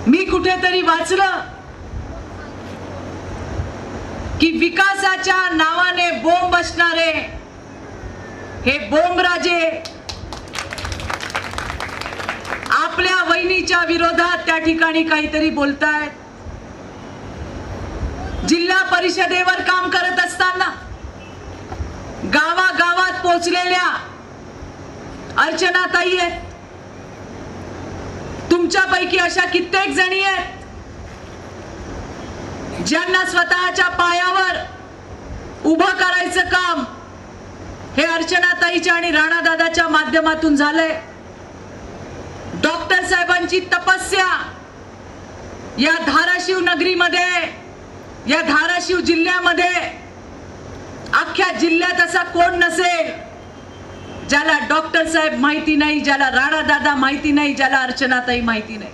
मी कुठेतरी वाचलं की विकासाच्या नावाने बोंब बसणारे हे बोंबराजे आपल्या वहिनीच्या विरोधात त्या ठिकाणी काहीतरी बोलतायत। जिल्हा परिषदेवर काम करत असताना गावागावात पोहोचलेल्या अर्चनाताई आहेत। तुमच्यापैकी अशा कित्येक जणी आहेत ज्यांना स्वतःच्या पायावर उभं करायचं काम हे अर्चनाताईच्या आणि राणादादाच्या माध्यमातून झालंय। डॉक्टर साहेबांची तपस्या या धाराशिव नगरीमध्ये, या धाराशिव जिल्ह्यामध्ये, अख्ख्या जिल्ह्यात असा कोण नसेल ज्याला डॉक्टर साहेब माहिती नाही, ज्याला राणादादा माहिती नाही, ज्याला अर्चनाताई माहिती नाही।